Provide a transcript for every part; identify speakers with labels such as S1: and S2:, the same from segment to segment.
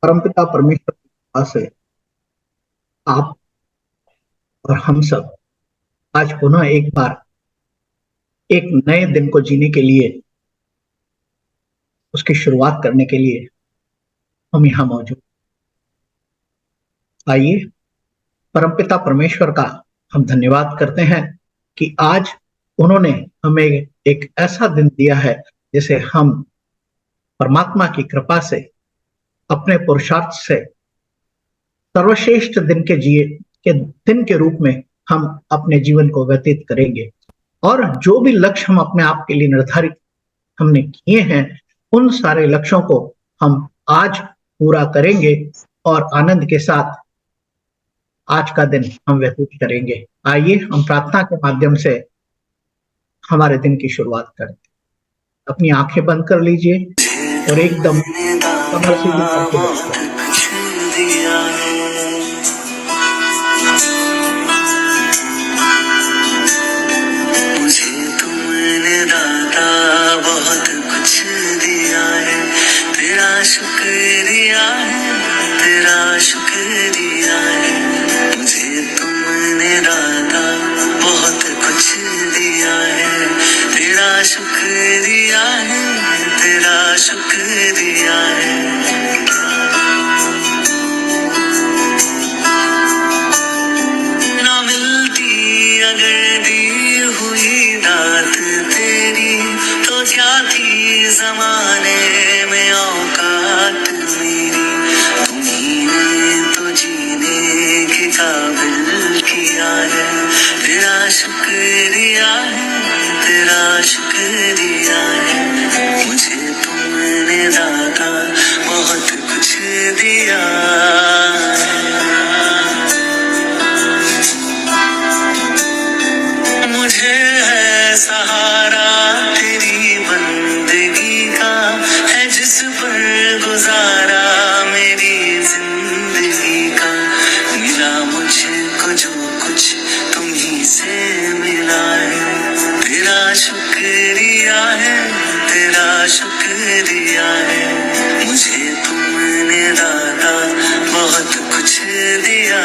S1: परमपिता परमेश्वर की कृपा से आप और हम सब आज पुनः एक बार एक नए दिन को जीने के लिए, उसकी शुरुआत करने के लिए हम यहाँ मौजूद। आइए परमपिता परमेश्वर का हम धन्यवाद करते हैं कि आज उन्होंने हमें एक ऐसा दिन दिया है जिसे हम परमात्मा की कृपा से अपने पुरुषार्थ से सर्वश्रेष्ठ दिन के रूप में हम अपने जीवन को व्यतीत करेंगे। और जो भी लक्ष्य हम अपने आप के लिए निर्धारित हमने किए हैं, उन सारे लक्ष्यों को हम आज पूरा करेंगे और आनंद के साथ आज का दिन हम व्यतीत करेंगे। आइए हम प्रार्थना के माध्यम से हमारे दिन की शुरुआत करें। अपनी आंखें बंद कर लीजिए और एकदम कमर सीधी करके बैठ जाइए।
S2: शुक्रिया है, तेरा शुक्रिया है। मुझे तुमने दाता बहुत कुछ दिया है। तेरा शुक्रिया है, तेरा शुक्रिया है। ना मिलती अगर दी हुई दात तेरी, तो क्या थी जमाने में औकात मेरी। तुम्हीं तो जीने के काबिल किया है। तेरा शुक्रिया है, तेरा शुक्रिया है। मुझे तुमने दाता बहुत कुछ दिया है। मुझे है सहारा तेरी बंदगी का, है जिस पर गुजारा मेरी जिंदगी का। मिला मुझको जो कुछ तुम्हीं से मिला है। तेरा शुक्रिया है, तेरा शुक्रिया है। मुझे तुमने दाता बहुत कुछ दिया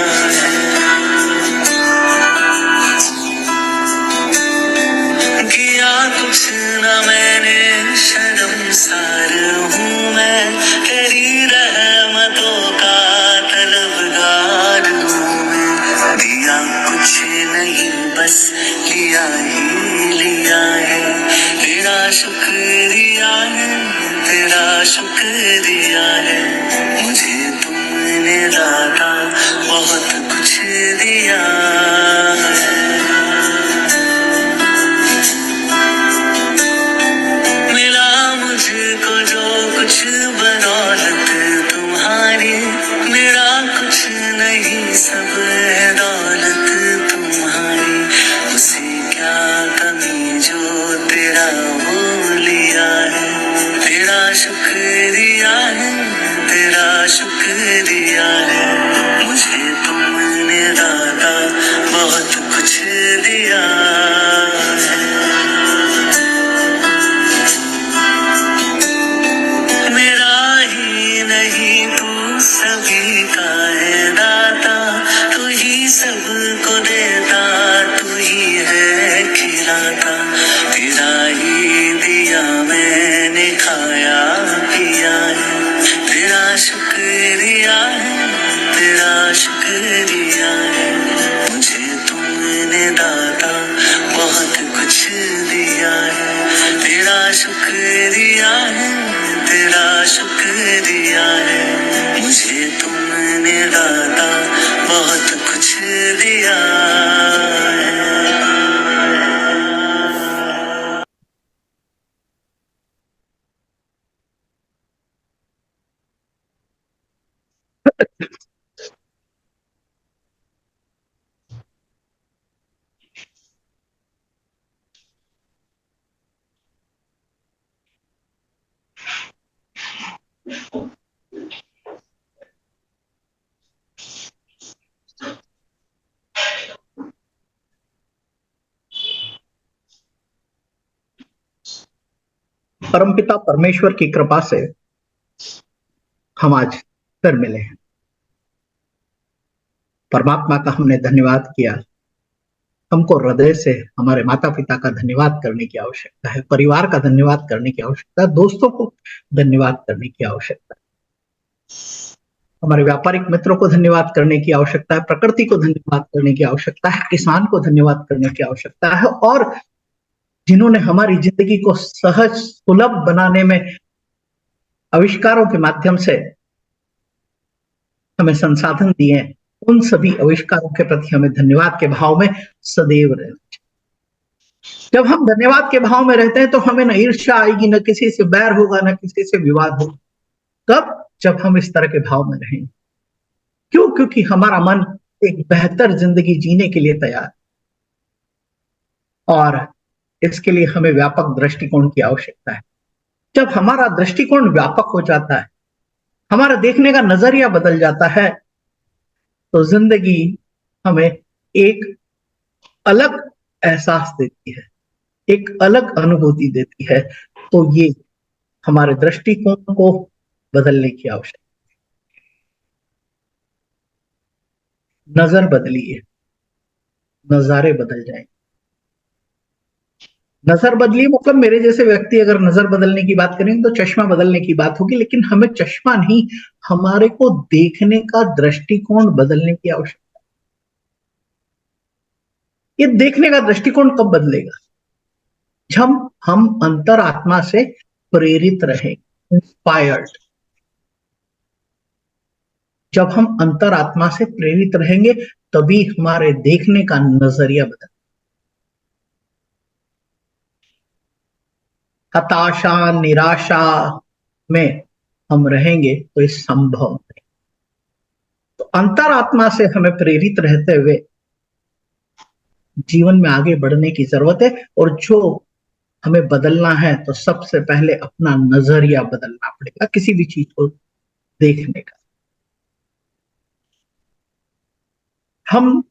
S2: है। किया कुछ न मैंने, शर्मसार हूँ मैं। तेरी रहमतों का तलबगार हूँ मैं। दिया कुछ नहीं बस लिया ही लिया है। तेरा शुक्रिया है, तेरा शुक्रिया है। मुझे तुमने दाता बहुत कुछ दिया है। मुझको जो कुछ बदौलत तुम्हारी, मेरा कुछ नहीं सब है दौलत तुम्हारी। उसे क्या कमी जो तेरा वो लिया है। तेरा शुक्रिया है, तेरा शुक्रिया है। मुझे तुमने दाता बहुत कुछ दिया है। सभी का है दाता, तू ही सबको देता, तू ही है खिलाता। तेरा ही दिया मैंने खाया पिया है। तेरा शुक्रिया है, तेरा शुक्रिया है। मुझे तुमने दाता बहुत कुछ दिया है। तेरा शुक्रिया है, तेरा शुक्रिया है। मुझे तुमने दाता बहुत कुछ दिया है।
S1: परमपिता परमेश्वर की कृपा से हम आज फिर मिले हैं। परमात्मा का हमने धन्यवाद किया। हमको हृदय से हमारे माता पिता का धन्यवाद करने की आवश्यकता है, परिवार का धन्यवाद करने की आवश्यकता है, दोस्तों को धन्यवाद करने की आवश्यकता है, हमारे व्यापारिक मित्रों को धन्यवाद करने की आवश्यकता है, प्रकृति को धन्यवाद करने की आवश्यकता है, किसान को धन्यवाद करने की आवश्यकता है, और जिन्होंने हमारी जिंदगी को सहज सुलभ बनाने में आविष्कारों के माध्यम से हमें संसाधन दिए हैं, उन सभी आविष्कारों के प्रति हमें धन्यवाद के भाव में सदैव रहना चाहिए। जब हम धन्यवाद के भाव में रहते हैं तो हमें न ईर्ष्या आएगी, न किसी से बैर होगा, न किसी से विवाद होगा। कब? जब हम इस तरह के भाव में रहेंगे। क्यों? क्योंकि हमारा मन एक बेहतर जिंदगी जीने के लिए तैयार है, और इसके लिए हमें व्यापक दृष्टिकोण की आवश्यकता है। जब हमारा दृष्टिकोण व्यापक हो जाता है, हमारा देखने का नजरिया बदल जाता है, तो जिंदगी हमें एक अलग एहसास देती है, एक अलग अनुभूति देती है। तो ये हमारे दृष्टिकोण को बदलने की आवश्यकता। नजर बदलिए, नजारे बदल जाएंगे। नजर बदलिए मतलब मेरे जैसे व्यक्ति अगर नजर बदलने की बात करेंगे तो चश्मा बदलने की बात होगी, लेकिन हमें चश्मा नहीं, हमारे को देखने का दृष्टिकोण बदलने की आवश्यकता है। ये देखने का दृष्टिकोण कब बदलेगा? जब हम अंतरात्मा से प्रेरित रहें, इंस्पायर्ड। जब हम अंतरात्मा से प्रेरित रहेंगे तभी हमारे देखने का नजरिया बदल। हताशा, निराशा में हम रहेंगे तो ये संभव नहीं। तो अंतरात्मा से हमें प्रेरित रहते हुए जीवन में आगे बढ़ने की जरूरत है, और जो हमें बदलना है तो सबसे पहले अपना नजरिया बदलना पड़ेगा किसी भी चीज को देखने का। हम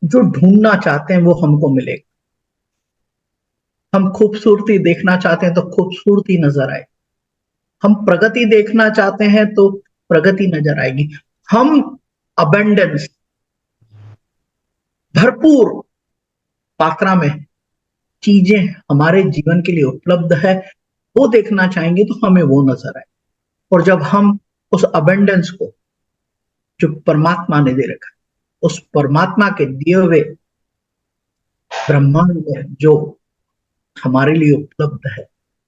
S1: जो ढूंढना चाहते हैं वो हमको मिलेगा। हम खूबसूरती देखना चाहते हैं तो खूबसूरती नजर आए। हम प्रगति देखना चाहते हैं तो प्रगति नजर आएगी। हम अबेंडेंस, भरपूर मात्रा में चीजें हमारे जीवन के लिए उपलब्ध है, वो देखना चाहेंगे तो हमें वो नजर आए। और जब हम उस अबेंडेंस को जो परमात्मा ने दे रखा है, उस परमात्मा के दिए हुए ब्रह्मांड में जो हमारे लिए उपलब्ध है,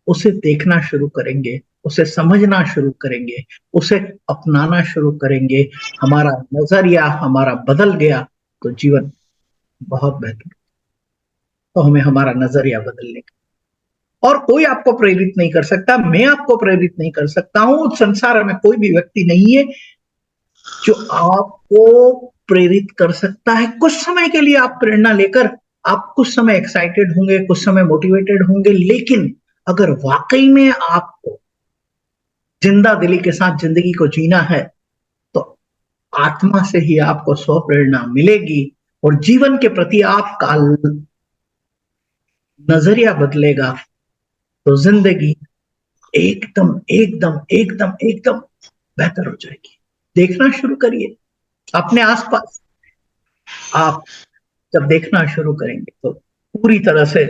S1: उसे देखना शुरू करेंगे, उसे समझना शुरू करेंगे, उसे अपनाना शुरू करेंगे, हमारा नजरिया हमारा बदल गया तो जीवन बहुत बेहतर। तो हमें हमारा नजरिया बदलने का, और कोई आपको प्रेरित नहीं कर सकता, मैं आपको प्रेरित नहीं कर सकता हूं, संसार में कोई भी व्यक्ति नहीं है जो आपको प्रेरित कर सकता है। कुछ समय के लिए आप प्रेरणा लेकर आप कुछ समय एक्साइटेड होंगे, कुछ समय मोटिवेटेड होंगे, लेकिन अगर वाकई में आपको जिंदा दिली के साथ जिंदगी को जीना है तो आत्मा से ही आपको स्व प्रेरणा मिलेगी, और जीवन के प्रति आपका नजरिया बदलेगा तो जिंदगी एकदम एकदम एकदम एकदम बेहतर हो जाएगी। देखना शुरू करिए अपने आसपास। आप जब देखना शुरू करेंगे तो पूरी तरह से,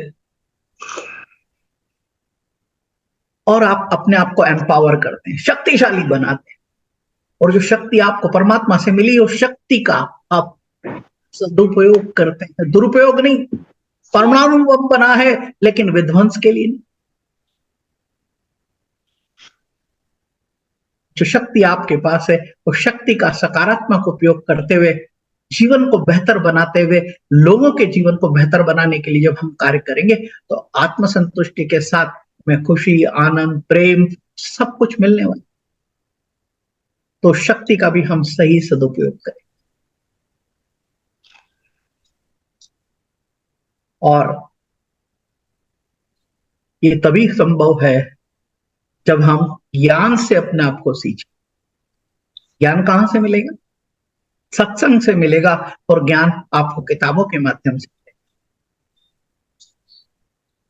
S1: और आप अपने आप को एम्पावर करते हैं, शक्तिशाली बनाते हैं, और जो शक्ति आपको परमात्मा से मिली उस शक्ति का आप सदुपयोग करते हैं, दुरुपयोग नहीं। परमाणु बम बना है लेकिन विध्वंस के लिए नहीं। जो शक्ति आपके पास है उस शक्ति का सकारात्मक उपयोग करते हुए, जीवन को बेहतर बनाते हुए, लोगों के जीवन को बेहतर बनाने के लिए जब हम कार्य करेंगे तो आत्मसंतुष्टि के साथ में खुशी, आनंद, प्रेम सब कुछ मिलने वाला। तो शक्ति का भी हम सही सदुपयोग करें, और ये तभी संभव है जब हम ज्ञान से अपने आप को सींचे। ज्ञान कहां से मिलेगा? सत्संग से मिलेगा, और ज्ञान आपको किताबों के माध्यम से मिलेगा।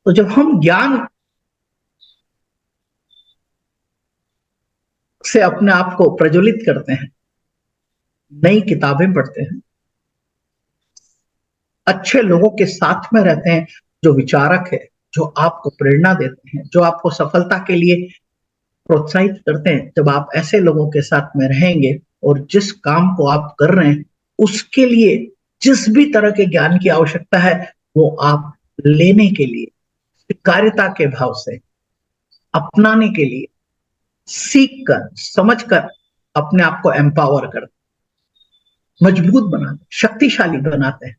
S1: तो जब हम ज्ञान से अपने आप को प्रज्वलित करते हैं, नई किताबें पढ़ते हैं, अच्छे लोगों के साथ में रहते हैं जो विचारक है, जो आपको प्रेरणा देते हैं, जो आपको सफलता के लिए प्रोत्साहित करते हैं। जब आप ऐसे लोगों के साथ में रहेंगे और जिस काम को आप कर रहे हैं उसके लिए जिस भी तरह के ज्ञान की आवश्यकता है वो आप लेने के लिए स्वीकार्यता के भाव से अपनाने के लिए सीख कर समझ कर अपने आप को एम्पावर करते, मजबूत बनाते, शक्तिशाली बनाते हैं।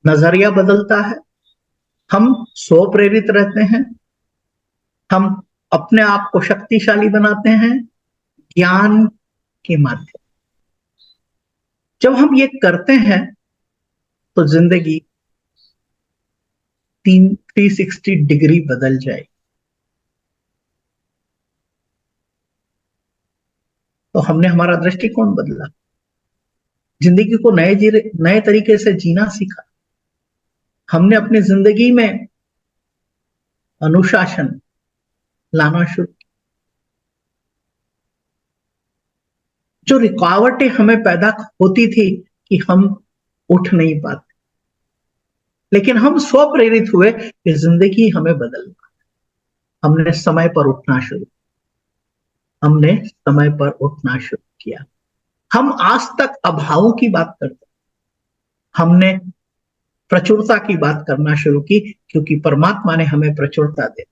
S1: नजरिया बदलता है, हम स्व प्रेरित रहते हैं, हम अपने आप को शक्तिशाली बनाते हैं ज्ञान के माध्यम। जब हम ये करते हैं तो जिंदगी 360 डिग्री बदल जाएगी। तो हमने हमारा दृष्टिकोण बदला, जिंदगी को नए तरीके से जीना सीखा। हमने अपनी जिंदगी में अनुशासन लाना शुरू किया। जो रुकावटें हमें पैदा होती थी कि हम उठ नहीं पाते, लेकिन हम स्व प्रेरित हुए कि जिंदगी हमें बदल, हमने समय पर उठना शुरू, हमने समय पर उठना शुरू किया। हम आज तक अभावों की बात करते, हमने प्रचुरता की बात करना शुरू की, क्योंकि परमात्मा ने हमें प्रचुरता दी।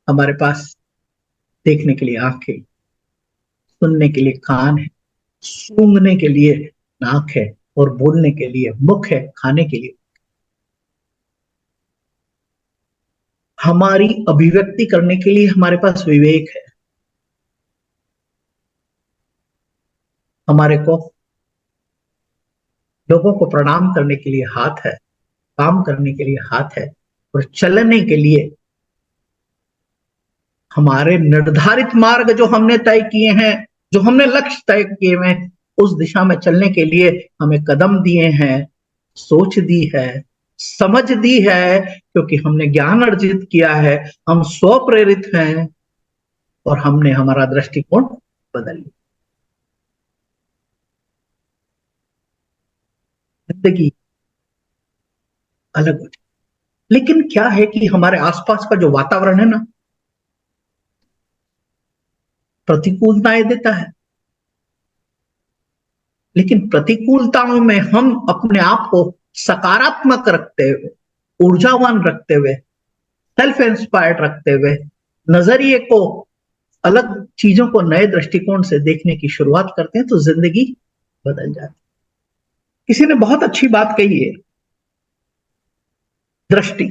S1: हमारे पास देखने के लिए आंखें, सुनने के लिए कान है, सूंघने के लिए नाक है और बोलने के लिए मुख है, खाने के लिए हमारी अभिव्यक्ति करने के लिए हमारे पास विवेक है, हमारे को लोगों को प्रणाम करने के लिए हाथ है, काम करने के लिए हाथ है और चलने के लिए हमारे निर्धारित मार्ग जो हमने तय किए हैं, जो हमने लक्ष्य तय किए हैं, उस दिशा में चलने के लिए हमें कदम दिए हैं, सोच दी है, समझ दी है, क्योंकि हमने ज्ञान अर्जित किया है, हम स्व प्रेरित हैं और हमने हमारा दृष्टिकोण बदल लिया। जिंदगी अलग हो जाए। लेकिन क्या है कि हमारे आसपास का जो वातावरण है ना, प्रतिकूलताएं देता है, लेकिन प्रतिकूलताओं में हम अपने आप को सकारात्मक रखते हुए, ऊर्जावान रखते हुए, सेल्फ इंस्पायर्ड रखते हुए, नजरिए को अलग चीजों को नए दृष्टिकोण से देखने की शुरुआत करते हैं तो जिंदगी बदल जाती है। किसी ने बहुत अच्छी बात कही है, दृष्टि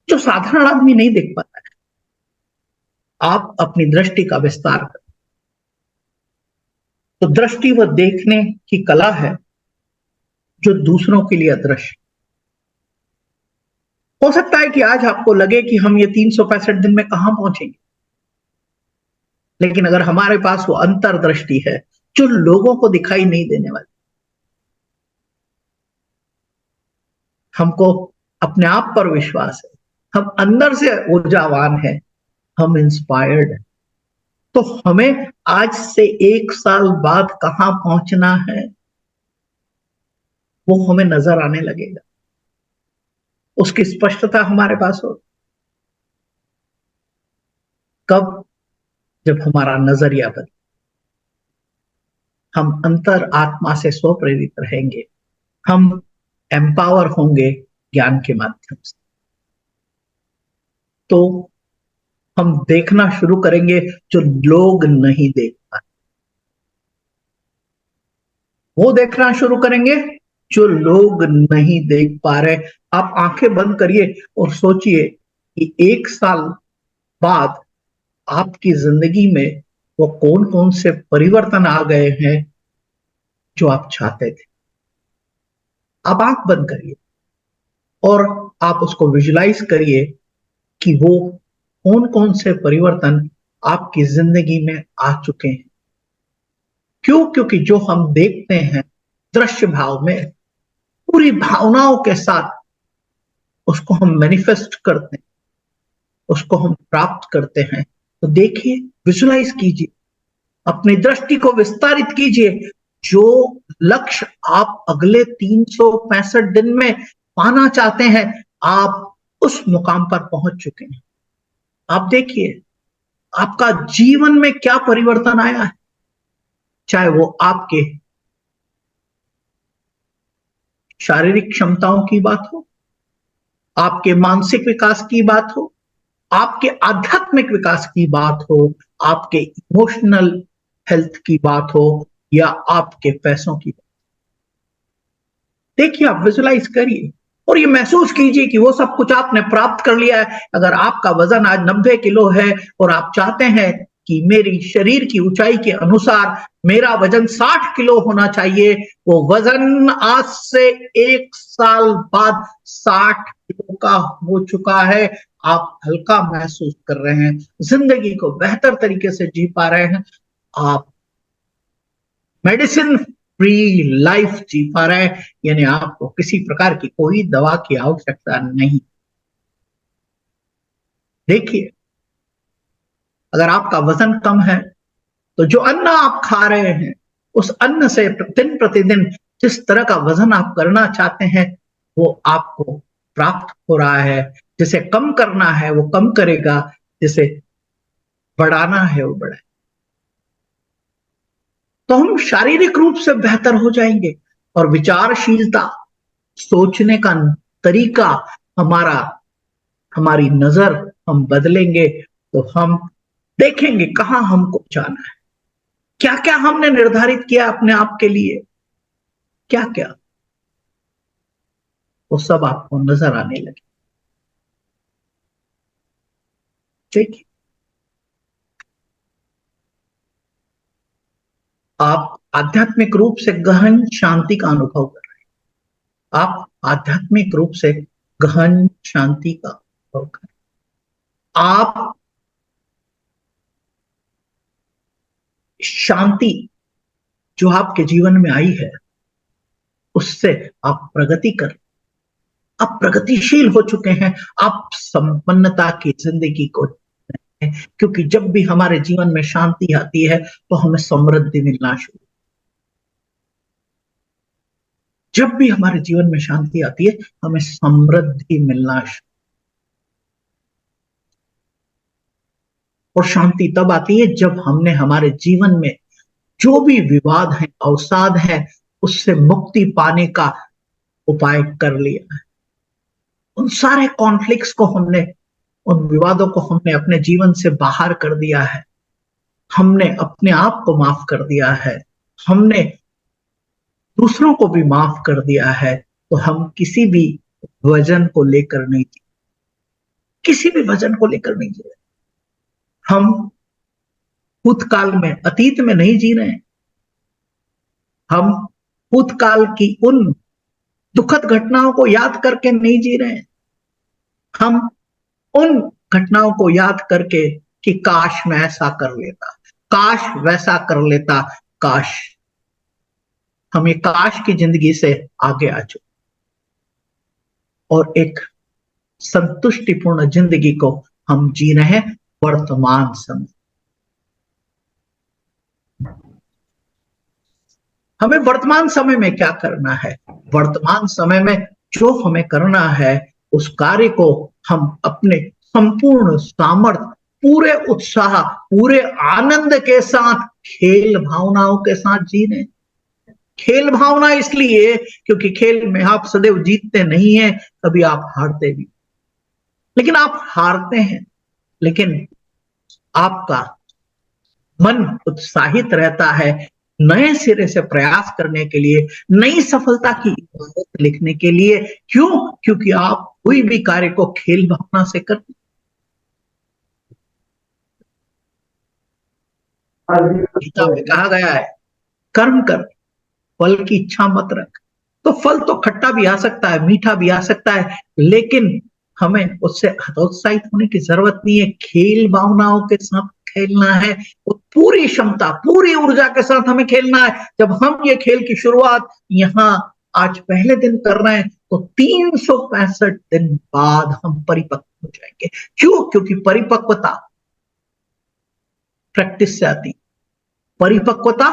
S1: जो साधारण आदमी नहीं देख पाता है, आप अपनी दृष्टि का विस्तार करें। तो दृष्टि वह देखने की कला है जो दूसरों के लिए अदृश्य। हो सकता है कि आज आपको लगे कि हम ये 365 दिन में कहां पहुंचेंगे, लेकिन अगर हमारे पास वो अंतर्दृष्टि है जो लोगों को दिखाई नहीं देने वाली, हमको अपने आप पर विश्वास है, हम अंदर से ऊर्जावान हैं, हम इंस्पायर्ड हैं, तो हमें आज से 1 साल बाद कहां पहुंचना है वो हमें नजर आने लगेगा, उसकी स्पष्टता हमारे पास हो। कब? जब हमारा नजरिया बदले, हम अंतर आत्मा से स्व प्रेरित रहेंगे, हम एम्पावर होंगे ज्ञान के माध्यम से, तो हम देखना शुरू करेंगे जो लोग नहीं देख पाए, वो देखना शुरू करेंगे जो लोग नहीं देख पा रहे। आप आंखें बंद करिए और सोचिए कि 1 साल बाद आपकी जिंदगी में वो कौन कौन से परिवर्तन आ गए हैं जो आप चाहते थे। आप आंख बंद करिए और आप उसको विजुलाइज करिए कि वो कौन कौन से परिवर्तन आपकी जिंदगी में आ चुके हैं। क्यों? क्योंकि जो हम देखते हैं दृश्य भाव में, पूरी भावनाओं के साथ उसको हम मैनिफेस्ट करते हैं, उसको हम प्राप्त करते हैं। तो देखिए, विजुलाइज कीजिए, अपनी दृष्टि को विस्तारित कीजिए। जो लक्ष्य आप अगले 365 दिन में पाना चाहते हैं, आप उस मुकाम पर पहुंच चुके हैं। आप देखिए आपका जीवन में क्या परिवर्तन आया है, चाहे वो आपके शारीरिक क्षमताओं की बात हो, आपके मानसिक विकास की बात हो, आपके आध्यात्मिक विकास की बात हो, आपके इमोशनल हेल्थ की बात हो, या आपके पैसों की बात। देखिए, आप विजुलाइज करिए और ये महसूस कीजिए कि वो सब कुछ आपने प्राप्त कर लिया है। अगर आपका वजन आज 90 किलो है और आप चाहते हैं कि मेरी शरीर की ऊंचाई के अनुसार मेरा वजन 60 किलो होना चाहिए, वो वजन आज से 1 साल बाद 60 किलो का हो चुका है। आप हल्का महसूस कर रहे हैं, जिंदगी को बेहतर तरीके से जी पा रहे हैं, आप मेडिसिन फ्री लाइफ जी पा रहे हैं, यानी आपको किसी प्रकार की कोई दवा की आवश्यकता नहीं। देखिए, अगर आपका वजन कम है तो जो अन्न आप खा रहे हैं, उस अन्न से दिन प्रतिदिन जिस तरह का वजन आप करना चाहते हैं, वो आपको प्राप्त हो रहा है। जिसे कम करना है वो कम करेगा, जिसे बढ़ाना है वो बढ़ाएगा। तो हम शारीरिक रूप से बेहतर हो जाएंगे और विचारशीलता, सोचने का तरीका, हमारा हमारी नजर हम बदलेंगे तो हम देखेंगे कहां हमको जाना है, क्या क्या हमने निर्धारित किया अपने आप के लिए, क्या क्या, वो सब आपको नजर आने लगे। ठीक है, आप आध्यात्मिक रूप से गहन शांति का अनुभव कर रहे हैं। आप आध्यात्मिक रूप से गहन शांति का अनुभव कर रहे हैं। आप शांति जो आपके जीवन में आई है, उससे आप प्रगति कर, आप प्रगतिशील हो चुके हैं। आप संपन्नता की जिंदगी को, क्योंकि जब भी हमारे जीवन में शांति आती है तो हमें समृद्धि मिलना शुरू। जब भी हमारे जीवन में शांति आती है, हमें समृद्धि मिलना शुरू। और शांति तब आती है जब हमने हमारे जीवन में जो भी विवाद है, अवसाद है, उससे मुक्ति पाने का उपाय कर लिया है। उन सारे कॉन्फ्लिक्ट्स को हमने, उन विवादों को हमने अपने जीवन से बाहर कर दिया है। हमने अपने आप को माफ कर दिया है, हमने दूसरों को भी माफ कर दिया है। तो हम किसी भी वजन को लेकर नहीं जी, किसी भी वजन को लेकर नहीं जी रहे। हम भूतकाल में, अतीत में नहीं जी रहे हैं। हम भूतकाल की उन दुखद घटनाओं को याद करके नहीं जी रहे हैं। हम उन घटनाओं को याद करके कि काश मैं ऐसा कर लेता, काश वैसा कर लेता, काश हम ये काश की जिंदगी से आगे आ चुके और एक संतुष्टिपूर्ण जिंदगी को हम जी रहे हैं वर्तमान समय। हमें वर्तमान समय में क्या करना है? वर्तमान समय में जो हमें करना है, उस कार्य को हम अपने संपूर्ण सामर्थ्य, पूरे उत्साह, पूरे आनंद के साथ, खेल भावनाओं के साथ जी रहे हैं। खेल भावना इसलिए क्योंकि खेल में आप सदैव जीतते नहीं हैं, कभी आप हारते भी। लेकिन आप हारते हैं, लेकिन आपका मन उत्साहित रहता है नए सिरे से प्रयास करने के लिए, नई सफलता की इबारत लिखने के लिए। क्यों? क्योंकि आप कोई भी कार्य को खेल भावना से करते। गीता में कहा गया है, कर्म कर, फल की इच्छा मत रख। तो फल तो खट्टा भी आ सकता है, मीठा भी आ सकता है, लेकिन हमें उससे हतोत्साहित होने की जरूरत नहीं है। खेल भावनाओं के साथ खेलना है, वो पूरी क्षमता, पूरी ऊर्जा के साथ हमें खेलना है। जब हम ये खेल की शुरुआत यहाँ आज पहले दिन कर रहे हैं, तो 365 दिन बाद हम परिपक्व हो जाएंगे। क्यों? क्योंकि परिपक्वता प्रैक्टिस से आती, परिपक्वता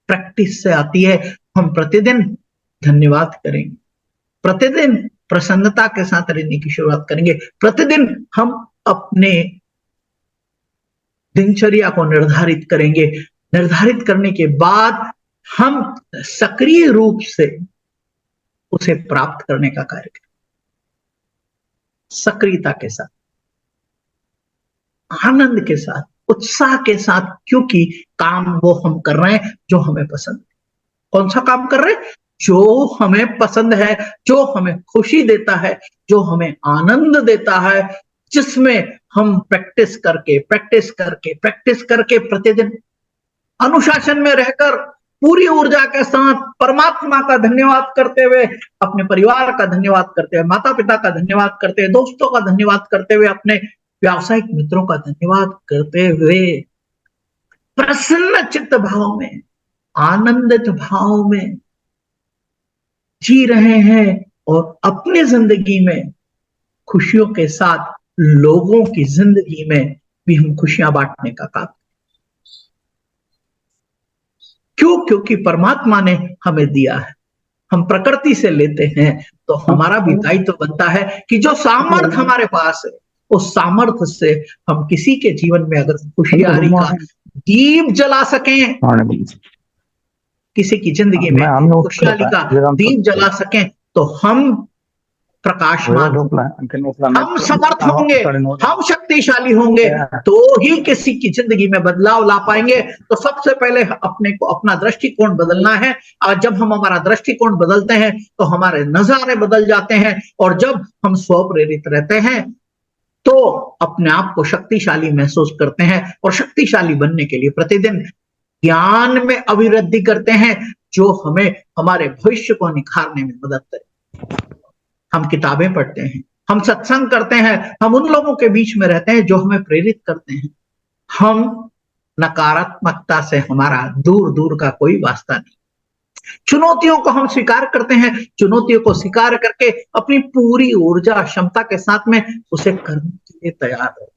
S1: प्रैक्टिस से आती है। हम प्रतिदिन धन्यवाद करेंगे, प्रतिदिन प्रसन्नता के साथ रहने की शुरुआत करेंगे, प्रतिदिन हम अपने दिनचर्या को निर्धारित करेंगे। निर्धारित करने के बाद हम सक्रिय रूप से उसे प्राप्त करने का कार्य करें, सक्रियता के साथ, आनंद के साथ, उत्साह के साथ, क्योंकि काम वो हम कर रहे हैं जो हमें पसंद है। कौन सा काम कर रहे हैं? जो हमें पसंद है, जो हमें खुशी देता है, जो हमें आनंद देता है, जिसमें हम प्रैक्टिस करके प्रतिदिन अनुशासन में रहकर पूरी ऊर्जा के साथ परमात्मा का धन्यवाद करते हुए, अपने परिवार का धन्यवाद करते हुए, माता पिता का धन्यवाद करते हुए, दोस्तों का धन्यवाद करते हुए, अपने व्यावसायिक मित्रों का धन्यवाद करते हुए, प्रसन्न चित्त भाव में, आनंदित भाव में जी रहे हैं और अपनी जिंदगी में खुशियों के साथ लोगों की जिंदगी में भी हम खुशियां बांटने का काम। क्यों? क्योंकि परमात्मा ने हमें दिया है, हम प्रकृति से लेते हैं, तो हमारा भी दायित्व बनता है कि जो सामर्थ्य हमारे पास है, उस सामर्थ्य से हम किसी के जीवन में अगर खुशहाली का दीप जला सकें, किसी की जिंदगी में खुशहाली का दीप जला सकें, तो हम प्रकाशमान, हम समर्थ होंगे, हम शक्तिशाली होंगे, तो ही किसी की जिंदगी में बदलाव ला पाएंगे। तो सबसे पहले अपने को अपना दृष्टिकोण बदलना है, और जब हम हमारा दृष्टिकोण बदलते हैं तो हमारे नजारे बदल जाते हैं, और जब हम स्व प्रेरित रहते हैं तो अपने आप को शक्तिशाली महसूस करते हैं, और शक्तिशाली बनने के लिए प्रतिदिन ज्ञान में अभिवृद्धि करते हैं, जो हमें हमारे भविष्य को निखारने में मदद करे। हम किताबें पढ़ते हैं, हम सत्संग करते हैं, हम उन लोगों के बीच में रहते हैं जो हमें प्रेरित करते हैं। हम नकारात्मकता से हमारा दूर दूर का कोई वास्ता नहीं। चुनौतियों को हम स्वीकार करते हैं, चुनौतियों को स्वीकार करके अपनी पूरी ऊर्जा क्षमता के साथ में उसे करने के लिए तैयार है।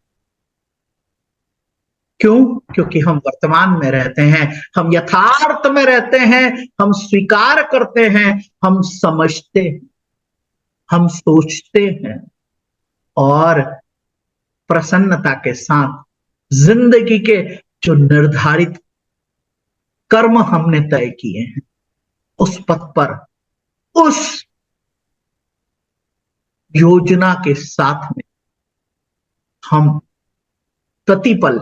S1: क्यों? क्योंकि हम वर्तमान में रहते हैं, हम यथार्थ में रहते हैं, हम स्वीकार करते हैं, हम समझते हैं, हम सोचते हैं, और प्रसन्नता के साथ जिंदगी के जो निर्धारित कर्म हमने तय किए हैं, उस पथ पर, उस योजना के साथ में हम प्रतिपल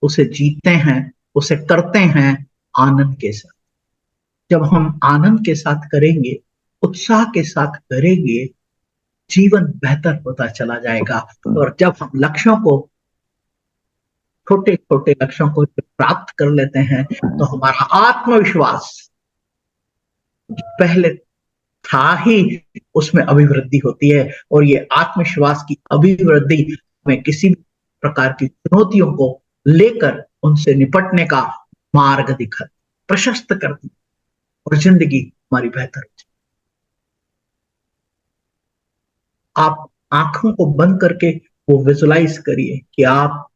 S1: उसे जीते हैं, उसे करते हैं आनंद के साथ। जब हम आनंद के साथ करेंगे, उत्साह के साथ करेंगे, जीवन बेहतर होता चला जाएगा। और जब हम लक्ष्यों को, छोटे छोटे लक्ष्यों को प्राप्त कर लेते हैं, तो हमारा आत्मविश्वास पहले था ही उसमें अभिवृद्धि होती है, और ये आत्मविश्वास की अभिवृद्धि में किसी भी प्रकार की चुनौतियों को लेकर उनसे निपटने का मार्ग दिखा, प्रशस्त करती, और जिंदगी हमारी बेहतर हो। आप आंखों को बंद करके वो विजुलाइज करिए कि आप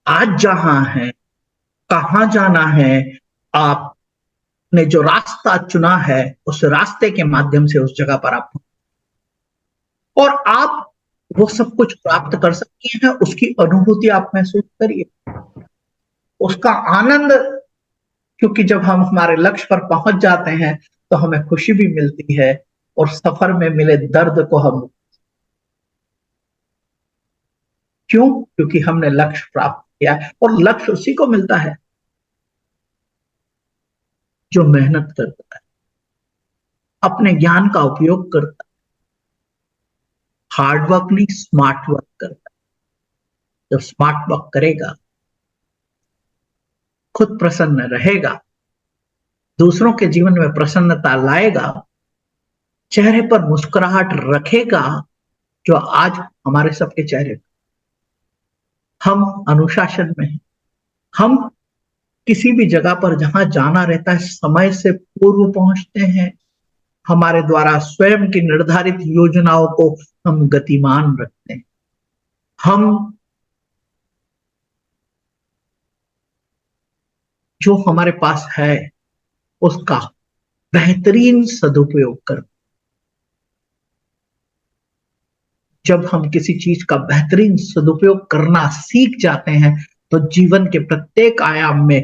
S1: आज जहां हैं, कहां जाना है, आपने जो रास्ता चुना है, उस रास्ते के माध्यम से उस जगह पर आप, और आप वो सब कुछ प्राप्त कर सकते हैं। उसकी अनुभूति आप महसूस करिए, उसका आनंद, क्योंकि जब हम हमारे लक्ष्य पर पहुंच जाते हैं तो हमें खुशी भी मिलती है, और सफर में मिले दर्द को हम, क्यों? क्योंकि हमने लक्ष्य प्राप्त किया है, और लक्ष्य उसी को मिलता है जो मेहनत करता है, अपने ज्ञान का उपयोग करता है, हार्ड वर्क नहीं स्मार्ट वर्क करता है। जब स्मार्ट वर्क करेगा, खुद प्रसन्न रहेगा, दूसरों के जीवन में प्रसन्नता लाएगा, चेहरे पर मुस्कुराहट रखेगा, जो आज हमारे सबके चेहरे पर। हम अनुशासन में हैं, हम किसी भी जगह पर जहां जाना रहता है समय से पूर्व पहुंचते हैं, हमारे द्वारा स्वयं की निर्धारित योजनाओं को हम गतिमान रखते हैं, हम जो हमारे पास है उसका बेहतरीन सदुपयोग कर। जब हम किसी चीज का बेहतरीन सदुपयोग करना सीख जाते हैं तो जीवन के प्रत्येक आयाम में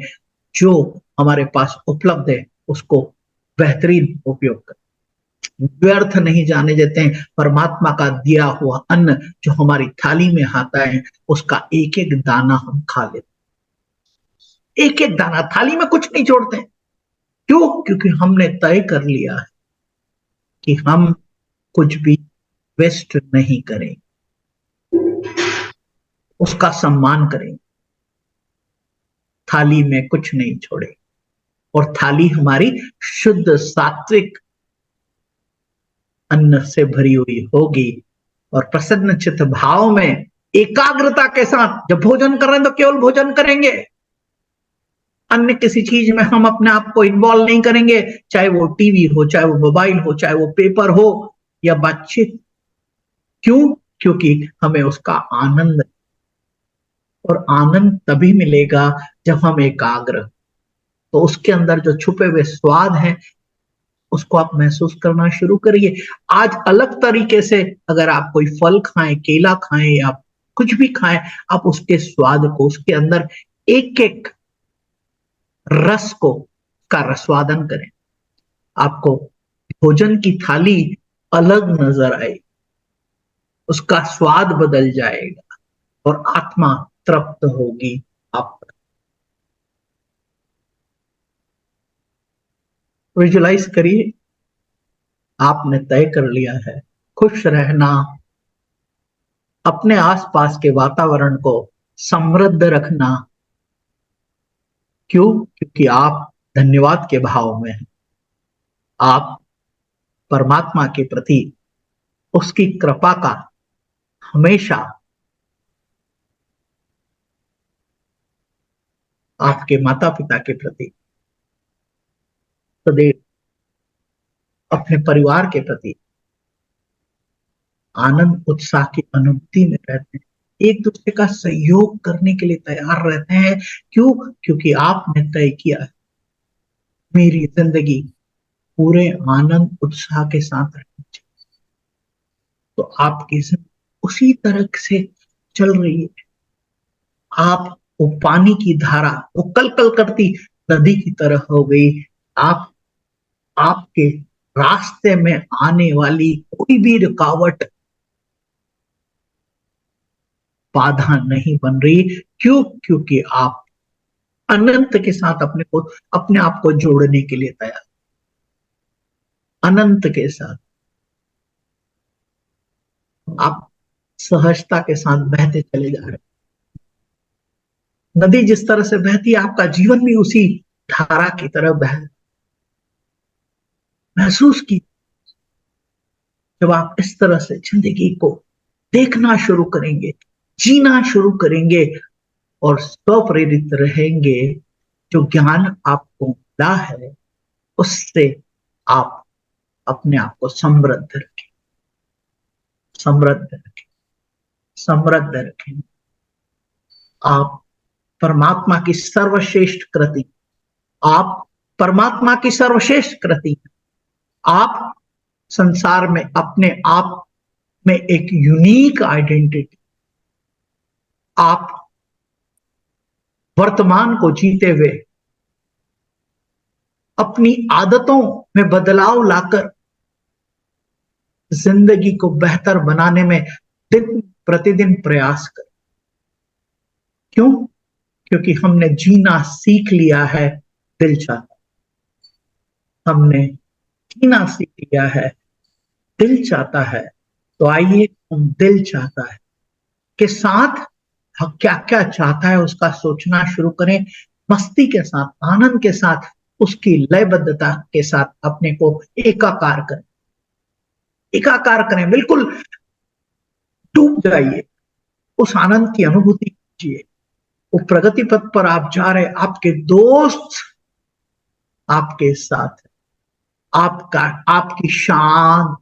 S1: जो हमारे पास उपलब्ध है उसको बेहतरीन उपयोग कर, व्यर्थ नहीं जाने देते हैं। परमात्मा का दिया हुआ अन्न जो हमारी थाली में आता है उसका एक एक दाना हम खा लेते, एक एक दाना, थाली में कुछ नहीं छोड़ते। क्यों? क्योंकि हमने तय कर लिया है कि हम कुछ भी वेस्ट नहीं करें, उसका सम्मान करें, थाली में कुछ नहीं छोड़े। और थाली हमारी शुद्ध सात्विक अन्न से भरी हुई होगी और प्रसन्न चित्त भाव में एकाग्रता के साथ जब भोजन कर रहे हैं तो केवल भोजन करेंगे, अन्य किसी चीज में हम अपने आप को इन्वॉल्व नहीं करेंगे, चाहे वो टीवी हो, चाहे वो मोबाइल हो, चाहे वो पेपर हो या बातचीत। क्यों? क्योंकि हमें उसका आनंद, और आनंद तभी मिलेगा जब हम एकाग्र, तो उसके अंदर जो छुपे हुए स्वाद हैं उसको आप महसूस करना शुरू करिए। आज अलग तरीके से अगर आप कोई फल खाएं, केला खाएं या कुछ भी खाएं, आप उसके स्वाद को, उसके अंदर एक एक रस को का रसवादन करें। आपको भोजन की थाली अलग नजर आए, उसका स्वाद बदल जाएगा और आत्मा तृप्त होगी। आप विजुलाइज करिए, आपने तय कर लिया है खुश रहना, अपने आसपास के वातावरण को समृद्ध रखना। क्यों? क्योंकि आप धन्यवाद के भाव में हैं, आप परमात्मा के प्रति उसकी कृपा का हमेशा, आपके माता पिता के प्रति सदैव, अपने परिवार के प्रति आनंद उत्साह की अनुभूति में रहते हैं, एक दूसरे का सहयोग करने के लिए तैयार रहते हैं। क्यों? क्योंकि आपने तय किया है मेरी जिंदगी पूरे आनंद उत्साह के साथ रहनी चाहिए, तो आपकी जिंदगी उसी तरह से चल रही है। आप वो पानी की धारा, वो कल कल करती नदी की तरह हो गई। आप, आपके रास्ते में आने वाली कोई भी रुकावट बाधा नहीं बन रही। क्यों? क्योंकि आप अनंत के साथ अपने आप को जोड़ने के लिए तैयार, अनंत के साथ आप सहजता के साथ बहते चले जा रहे हैं। नदी जिस तरह से बहती है आपका जीवन भी उसी धारा की तरह बह, महसूस की। जब आप इस तरह से जिंदगी को देखना शुरू करेंगे, जीना शुरू करेंगे और स्वप्रेरित रहेंगे, जो ज्ञान आपको मिला है उससे आप अपने आप को समृद्ध रखें, समृद्ध रखें, समृद्ध रखें। आप परमात्मा की सर्वश्रेष्ठ कृति, आप परमात्मा की सर्वश्रेष्ठ कृति, आप संसार में अपने आप में एक यूनिक आइडेंटिटी, आप वर्तमान को जीते हुए अपनी आदतों में बदलाव लाकर जिंदगी को बेहतर बनाने में दिन प्रतिदिन प्रयास कर। क्यों? क्योंकि हमने जीना सीख लिया है, दिल चाहता, हमने जीना सीख लिया है, दिल चाहता है। तो आइए हम दिल चाहता है के साथ हम क्या क्या चाहता है उसका सोचना शुरू करें, मस्ती के साथ, आनंद के साथ, उसकी लयबद्धता के साथ अपने को एकाकार करें, एकाकार करें, बिल्कुल डूब जाइए, उस आनंद की अनुभूति कीजिए। वो प्रगति पथ पर आप जा रहे, आपके दोस्त आपके साथ, आपका, आपकी शान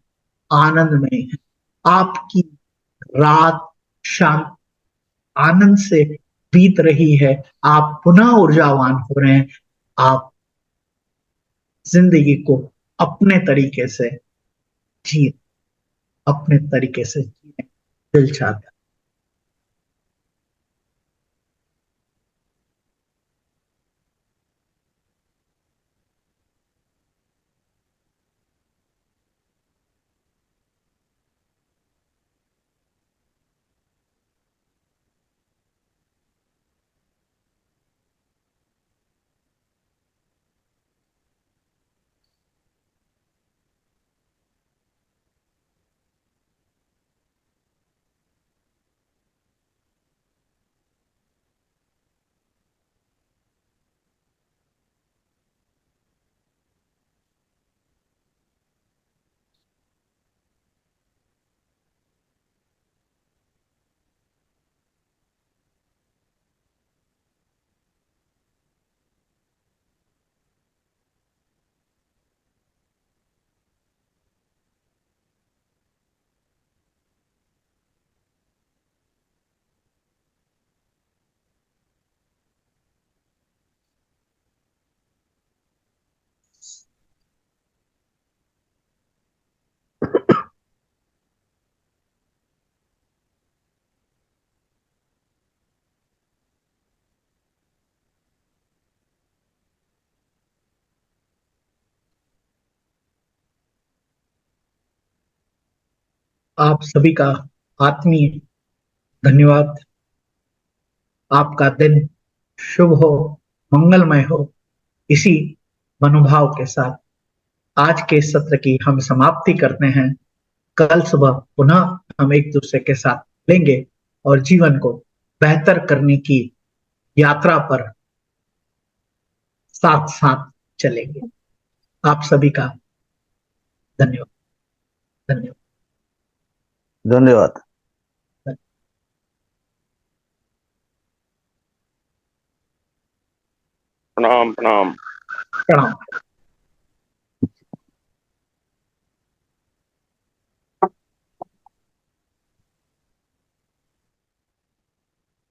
S1: आनंद में है, आपकी रात शांत आनंद से बीत रही है। आप पुनः ऊर्जावान हो रहे हैं। आप जिंदगी को अपने तरीके से जी अपने तरीके से जीने दिल चाहता है। आप सभी का आत्मीय धन्यवाद। आपका दिन शुभ हो, मंगलमय हो। इसी मनोभाव के साथ आज के सत्र की हम समाप्ति करते हैं। कल सुबह पुनः हम एक दूसरे के साथ मिलेंगे और जीवन को बेहतर करने की यात्रा पर साथ साथ चलेंगे। आप सभी का धन्यवाद। धन्यवाद।
S3: धन्यवाद।
S4: प्रणाम प्रणाम।
S1: प्रणाम।